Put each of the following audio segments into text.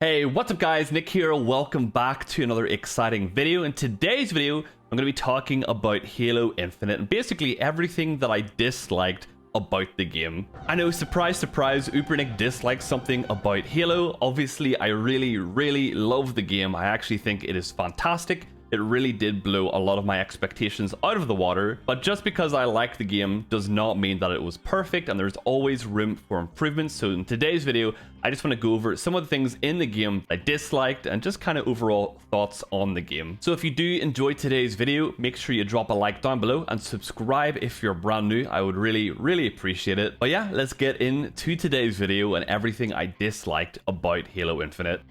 Hey, what's up guys, Nick here, welcome back to another exciting video. In today's video, I'm going to be talking about Halo Infinite and basically everything that I disliked about the game. I know, surprise, surprise, UberNick dislikes something about Halo. Obviously, I really love the game. I actually think it is fantastic. It really did blow a lot of my expectations out of the water, but just because I like the game does not mean that it was perfect, and there's always room for improvement. So in today's video, I just want to go over some of the things in the game I disliked and just kind of overall thoughts on the game. So if you do enjoy today's video, make sure you drop a like down below and subscribe if you're brand new. I would really appreciate it. But yeah, let's get into today's video and everything I disliked about Halo Infinite.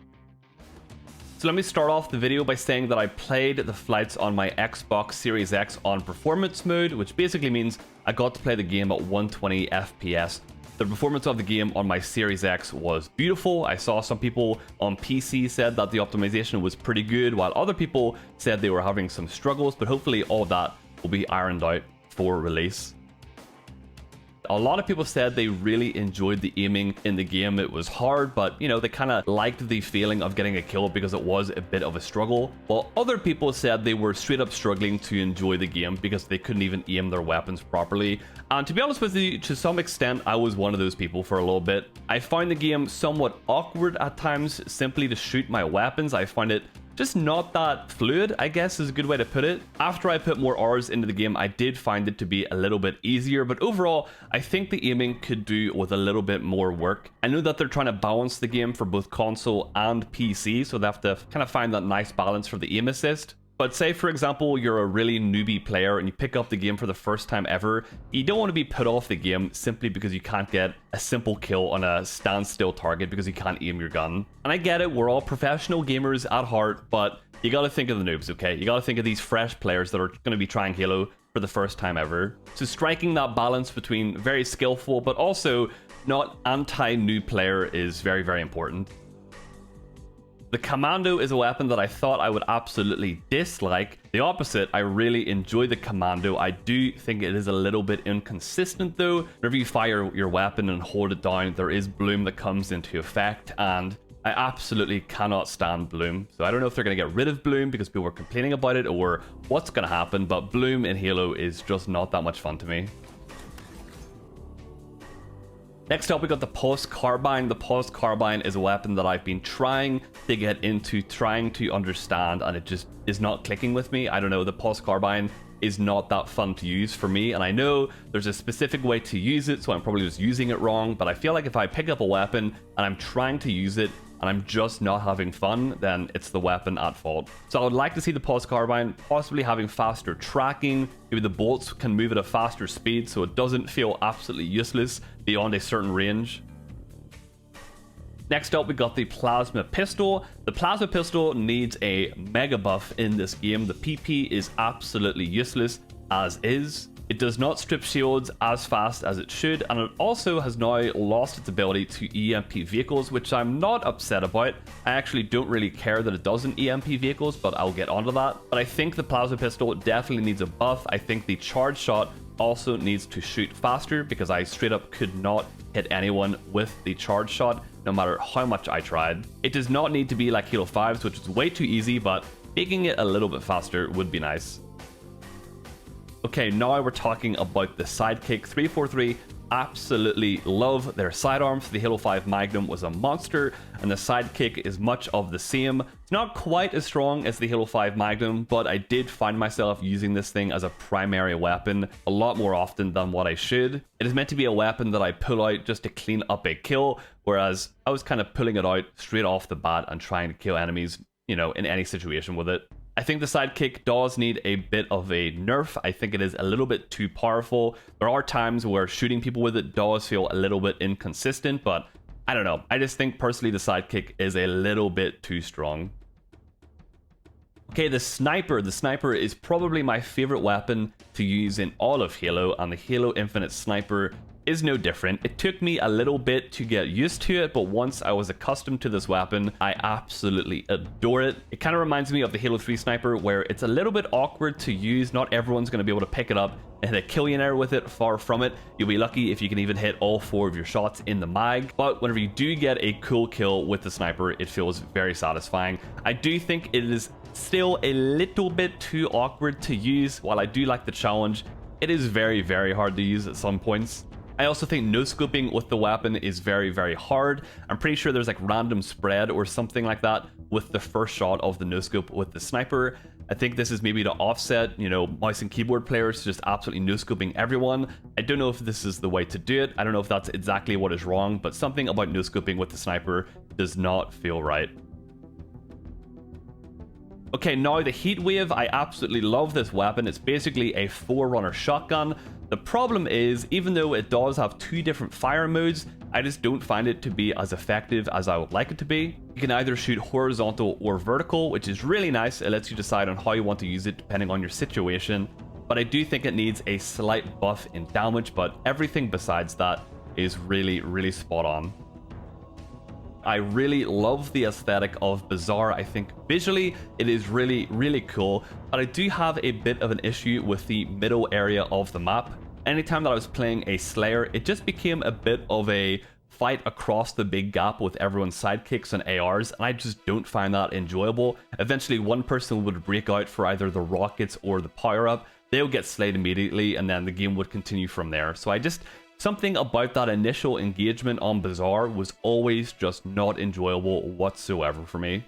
So let me start off the video by saying that I played the flights on my Xbox Series X on performance mode, which basically means I got to play the game at 120 FPS. The performance of the game on my Series X was beautiful. I saw some people on PC said that the optimization was pretty good, while other people said they were having some struggles, but hopefully all of that will be ironed out for release. A lot of people said they really enjoyed the aiming in the game. It was hard, but you know, they kind of liked the feeling of getting a kill because it was a bit of a struggle. While other people said they were straight up struggling to enjoy the game because they couldn't even aim their weapons properly. And to be honest with you, to some extent, I was one of those people for a little bit. I found the game somewhat awkward at times simply to shoot my weapons. I find it just not that fluid, I guess is a good way to put it. After I put more hours into the game, I did find it to be a little bit easier, but overall, I think the aiming could do with a little bit more work. I know that they're trying to balance the game for both console and PC, so they have to kind of find that nice balance for the aim assist. But say, for example, you're a really newbie player and you pick up the game for the first time ever, you don't want to be put off the game simply because you can't get a simple kill on a standstill target because you can't aim your gun. And I get it, we're all professional gamers at heart, but you gotta think of the noobs, okay? You gotta think of these fresh players that are going to be trying Halo for the first time ever. So striking that balance between very skillful but also not anti-new player is very important. The Commando is a weapon that I thought I would absolutely dislike. The opposite, I really enjoy the Commando. I do think it is a little bit inconsistent though. Whenever you fire your weapon and hold it down, there is bloom that comes into effect, and I absolutely cannot stand bloom. So I don't know if they're going to get rid of bloom because people are complaining about it or what's going to happen, but bloom in Halo is just not that much fun to me. Next up, we got the Pulse Carbine. The Pulse Carbine is a weapon that I've been trying to get into, trying to understand, and it just is not clicking with me. I don't know, the Pulse Carbine is not that fun to use for me, and I know there's a specific way to use it, so I'm probably just using it wrong, but I feel like if I pick up a weapon and I'm trying to use it and I'm just not having fun, then it's the weapon at fault. So I would like to see the Pulse Carbine possibly having faster tracking. Maybe the bolts can move at a faster speed so it doesn't feel absolutely useless beyond a certain range. Next up, we got the Plasma Pistol. The Plasma Pistol needs a mega buff in this game. The PP is absolutely useless as is. It does not strip shields as fast as it should, and it also has now lost its ability to EMP vehicles, which I'm not upset about. I actually don't really care that it doesn't EMP vehicles, but I'll get onto that. But I think the Plasma Pistol definitely needs a buff. I think the charge shot also needs to shoot faster because I straight up could not hit anyone with the charge shot no matter how much I tried. It does not need to be like Halo 5's, which is way too easy, but making it a little bit faster would be nice. Okay, now we're talking about the Sidekick. 343 absolutely love their sidearms. The Halo 5 Magnum was a monster, and the Sidekick is much of the same. It's not quite as strong as the Halo 5 Magnum, but I did find myself using this thing as a primary weapon a lot more often than what I should. It is meant to be a weapon that I pull out just to clean up a kill, whereas I was kind of pulling it out straight off the bat and trying to kill enemies, you know, in any situation with it. I think the Sidekick does need a bit of a nerf. I think it is a little bit too powerful. There are times where shooting people with it does feel a little bit inconsistent, but I don't know. I just think personally the Sidekick is a little bit too strong. Okay, the Sniper. The Sniper is probably my favorite weapon to use in all of Halo, and the Halo Infinite Sniper is no different. It took me a little bit to get used to it, but once I was accustomed to this weapon, I absolutely adore it. It kind of reminds me of the Halo 3 sniper, where it's a little bit awkward to use. Not everyone's going to be able to pick it up and hit a killionaire with it. Far from it. You'll be lucky if you can even hit all 4 of your shots in the mag. But whenever you do get a cool kill with the sniper, it feels very satisfying. I do think it is still a little bit too awkward to use. While I do like the challenge, it is very, very hard to use at some points. I also think no-scoping with the weapon is very, very hard. I'm pretty sure there's like random spread or something like that with the first shot of the no-scope with the sniper. I think this is maybe to offset, you know, mouse and keyboard players just absolutely no-scoping everyone. I don't know if this is the way to do it. I don't know if that's exactly what is wrong, but something about no-scoping with the sniper does not feel right. Okay, now the Heatwave. I absolutely love this weapon. It's basically a forerunner shotgun. The problem is, even though it does have 2 different fire modes, I just don't find it to be as effective as I would like it to be. You can either shoot horizontal or vertical, which is really nice. It lets you decide on how you want to use it depending on your situation. But I do think it needs a slight buff in damage, but everything besides that is really, really spot on. I really love the aesthetic of Bazaar. I think visually it is really, really cool, but I do have a bit of an issue with the middle area of the map. Anytime that I was playing a Slayer, it just became a bit of a fight across the big gap with everyone's sidekicks and ARs, and I just don't find that enjoyable. Eventually one person would break out for either the rockets or the power-up. They would get slayed immediately, and then the game would continue from there. So something about that initial engagement on Bazaar was always just not enjoyable whatsoever for me.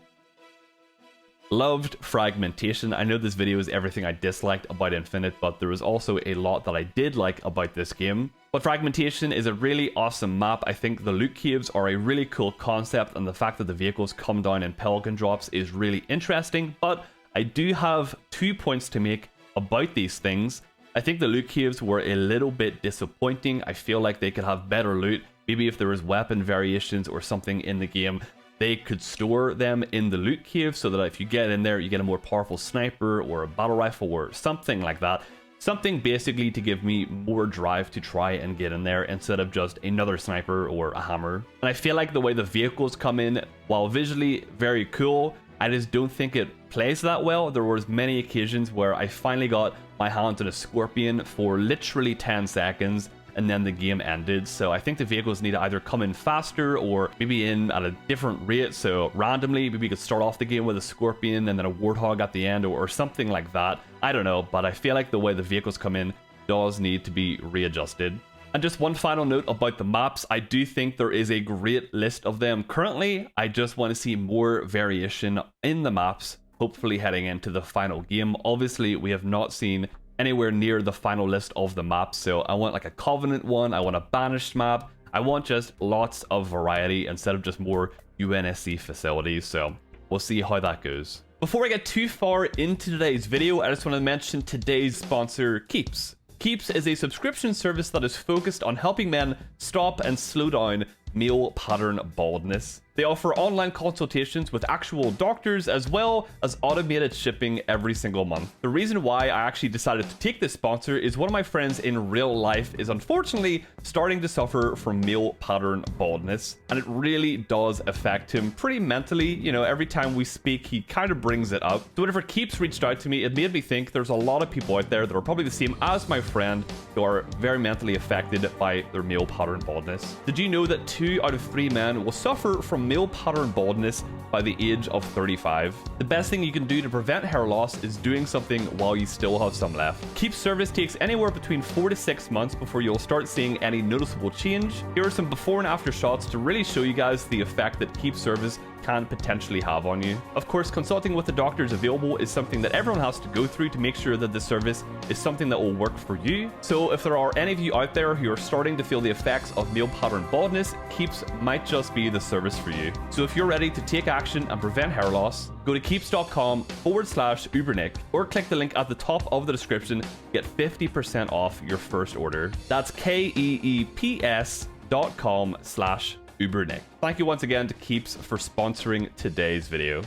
Loved Fragmentation. I know this video is everything I disliked about Infinite, but there was also a lot that I did like about this game. But Fragmentation is a really awesome map. I think the loot caves are a really cool concept, and the fact that the vehicles come down in pelican drops is really interesting. But I do have 2 points to make about these things. I think the loot caves were a little bit disappointing. I feel like they could have better loot. Maybe if there was weapon variations or something in the game, they could store them in the loot cave so that if you get in there, you get a more powerful sniper or a battle rifle or something like that. Something basically to give me more drive to try and get in there instead of just another sniper or a hammer. And I feel like the way the vehicles come in, while visually very cool, I just don't think it plays that well. There was many occasions where I finally got my hands on a Scorpion for literally 10 seconds and then the game ended. So I think the vehicles need to either come in faster or maybe in at a different rate. So randomly, maybe you could start off the game with a Scorpion and then a Warthog at the end or something like that. I don't know, but I feel like the way the vehicles come in does need to be readjusted. And just one final note about the maps. I do think there is a great list of them currently. I just want to see more variation in the maps, hopefully heading into the final game. Obviously, we have not seen anywhere near the final list of the maps, so I want like a Covenant one, I want a Banished map, I want just lots of variety instead of just more UNSC facilities, so we'll see how that goes. Before I get too far into today's video, I just want to mention today's sponsor, Keeps. Keeps is a subscription service that is focused on helping men stop and slow down male pattern baldness. They offer online consultations with actual doctors as well as automated shipping every single month. The reason why I actually decided to take this sponsor is one of my friends in real life is unfortunately starting to suffer from male pattern baldness, and it really does affect him pretty mentally. You know, every time we speak, he kind of brings it up. So whenever Keeps reached out to me, it made me think there's a lot of people out there that are probably the same as my friend who are very mentally affected by their male pattern baldness. Did you know that 2 out of 3 men will suffer from male pattern baldness by the age of 35? The best thing you can do to prevent hair loss is doing something while you still have some left. Keep service takes anywhere between 4 to 6 months before you'll start seeing any noticeable change. Here are some before and after shots to really show you guys the effect that Keep service can potentially have on you. Of course, consulting with the doctors available is something that everyone has to go through to make sure that the service is something that will work for you. So if there are any of you out there who are starting to feel the effects of male pattern baldness, Keeps might just be the service for you. So if you're ready to take action and prevent hair loss, go to keeps.com/UberNick or click the link at the top of the description to get 50% off your first order. That's keeps.com/UberNick. Thank you once again to Keeps for sponsoring today's video.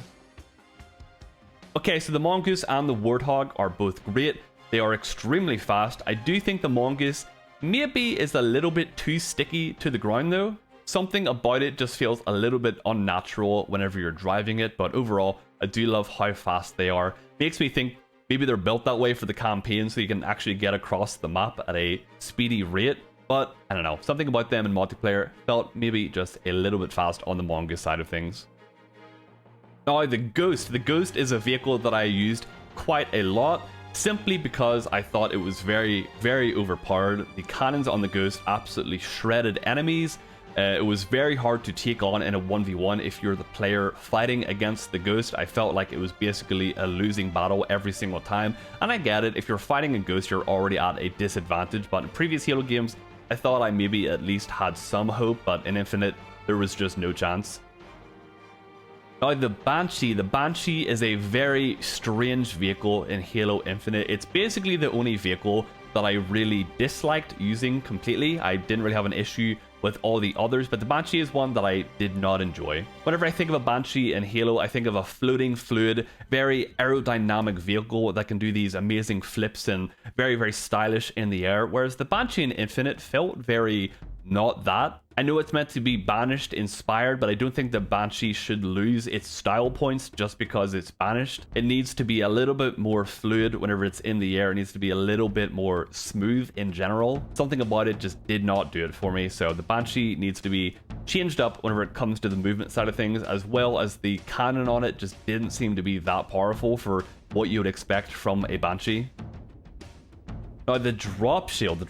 Okay, so the Mongoose and the Warthog are both great. They are extremely fast. I do think the Mongoose maybe is a little bit too sticky to the ground though. Something about it just feels a little bit unnatural whenever you're driving it, but overall, I do love how fast they are. Makes me think maybe they're built that way for the campaign so you can actually get across the map at a speedy rate. But I don't know, something about them in multiplayer felt maybe just a little bit fast on the mongoose side of things. Now the Ghost. The Ghost is a vehicle that I used quite a lot, simply because I thought it was very, very overpowered. The cannons on the Ghost absolutely shredded enemies. It was very hard to take on in a 1v1 if you're the player fighting against the Ghost. I felt like it was basically a losing battle every single time. And I get it, if you're fighting a Ghost, you're already at a disadvantage. But in previous Halo games, I thought I maybe at least had some hope, but in Infinite, there was just no chance. Now the Banshee is a very strange vehicle in Halo Infinite. It's basically the only vehicle that I really disliked using completely. I didn't really have an issue with all the others, but the Banshee is one that I did not enjoy. Whenever I think of a Banshee in Halo, I think of a floating, fluid, very aerodynamic vehicle that can do these amazing flips and very, very stylish in the air, whereas the Banshee in Infinite felt very not that. I know it's meant to be banished inspired, but I don't think the Banshee should lose its style points just because it's banished. It needs to be a little bit more fluid whenever it's in the air. It needs to be a little bit more smooth in general. Something about it just did not do it for me. So the Banshee needs to be changed up whenever it comes to the movement side of things, as well as the cannon on it just didn't seem to be that powerful for what you would expect from a Banshee. Now the drop shield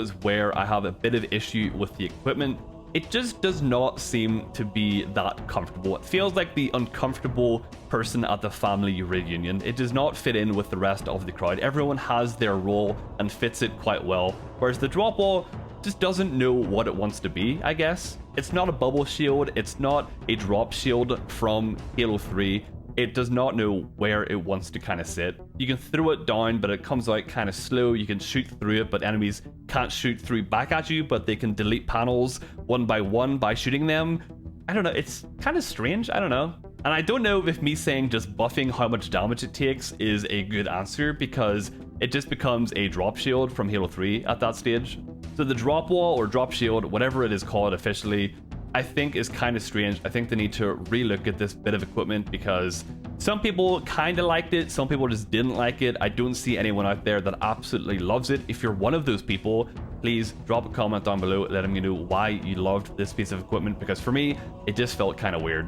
is where I have a bit of issue with the equipment. It just does not seem to be that comfortable. It feels like the uncomfortable person at the family reunion. It does not fit in with the rest of the crowd. Everyone has their role and fits it quite well, whereas the drop wall just doesn't know what it wants to be, I guess. It's not a bubble shield, it's not a drop shield from Halo 3. It does not know where it wants to kind of sit. You can throw it down, but it comes out kind of slow. You can shoot through it, but enemies can't shoot through back at you, but they can delete panels one by shooting them. I don't know, it's kind of strange, I don't know. And I don't know if me saying just buffing how much damage it takes is a good answer, because it just becomes a drop shield from Halo 3 at that stage. So the drop wall or drop shield, whatever it is called officially, I think is kind of strange. I think they need to relook at this bit of equipment, because some people kind of liked it, some people just didn't like it. I don't see anyone out there that absolutely loves it. If you're one of those people, please drop a comment down below letting me know why you loved this piece of equipment, because for me, it just felt kind of weird.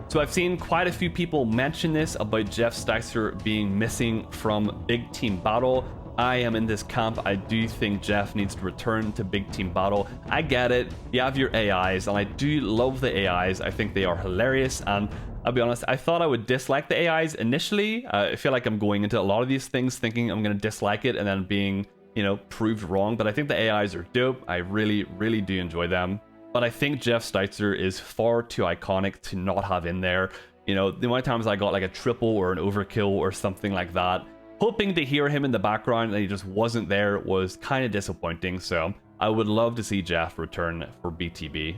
So I've seen quite a few people mention this about Jeff Sticer being missing from Big Team Battle. I am in this camp. I do think Jeff needs to return to Big Team Battle. I get it. You have your AIs, and I do love the AIs. I think they are hilarious, and I'll be honest, I thought I would dislike the AIs initially. I feel like I'm going into a lot of these things thinking I'm going to dislike it and then being, you know, proved wrong. But I think the AIs are dope. I really, really do enjoy them. But I think Jeff Sticer is far too iconic to not have in there. You know, the amount of times I got like a triple or an overkill or something like that, hoping to hear him in the background and he just wasn't there, was kind of disappointing. So I would love to see Jeff return for BTB.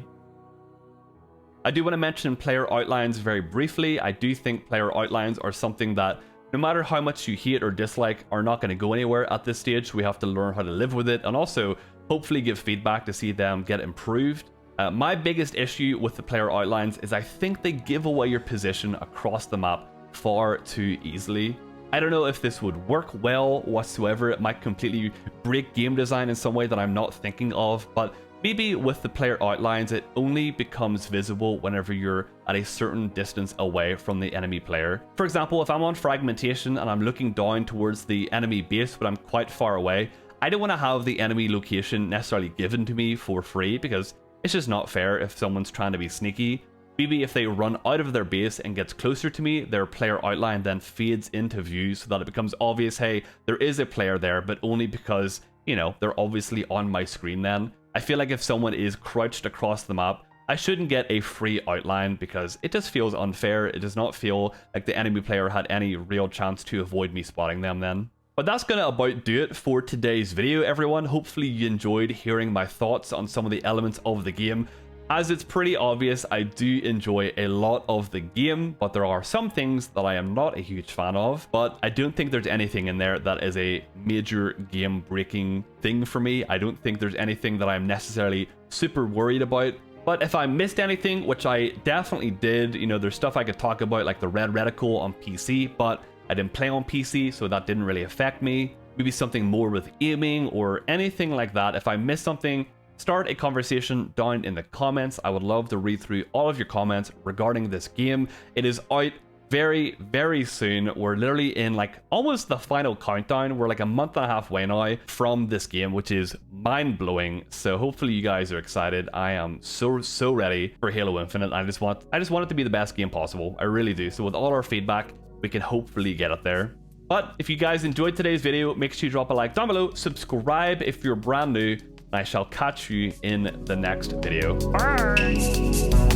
I do want to mention player outlines very briefly. I do think player outlines are something that no matter how much you hate or dislike are not going to go anywhere at this stage. We have to learn how to live with it and also hopefully give feedback to see them get improved. My biggest issue with the player outlines is I think they give away your position across the map far too easily. I don't know if this would work well whatsoever. It might completely break game design in some way that I'm not thinking of, but maybe with the player outlines, it only becomes visible whenever you're at a certain distance away from the enemy player. For example, if I'm on Fragmentation and I'm looking down towards the enemy base, but I'm quite far away, I don't want to have the enemy location necessarily given to me for free, because it's just not fair if someone's trying to be sneaky. Maybe if they run out of their base and gets closer to me, their player outline then fades into view so that it becomes obvious, hey, there is a player there, but only because, you know, they're obviously on my screen then. I feel like if someone is crouched across the map, I shouldn't get a free outline, because it just feels unfair. It does not feel like the enemy player had any real chance to avoid me spotting them then. But that's gonna about do it for today's video, everyone. Hopefully you enjoyed hearing my thoughts on some of the elements of the game. As it's pretty obvious, I do enjoy a lot of the game, but there are some things that I am not a huge fan of. But I don't think there's anything in there that is a major game-breaking thing for me. I don't think there's anything that I'm necessarily super worried about. But if I missed anything, which I definitely did, you know, there's stuff I could talk about, like the red reticle on PC, but I didn't play on PC, so that didn't really affect me. Maybe something more with aiming or anything like that. If I missed something, start a conversation down in the comments. I would love to read through all of your comments regarding this game. It is out very, very soon. We're literally in like almost the final countdown. We're like a month and a half away now from this game, which is mind-blowing. So hopefully you guys are excited. I am so ready for Halo Infinite. I just want it to be the best game possible. I really do. So with all our feedback, we can hopefully get it there. But if you guys enjoyed today's video, make sure you drop a like down below, subscribe if you're brand new, and I shall catch you in the next video. Bye!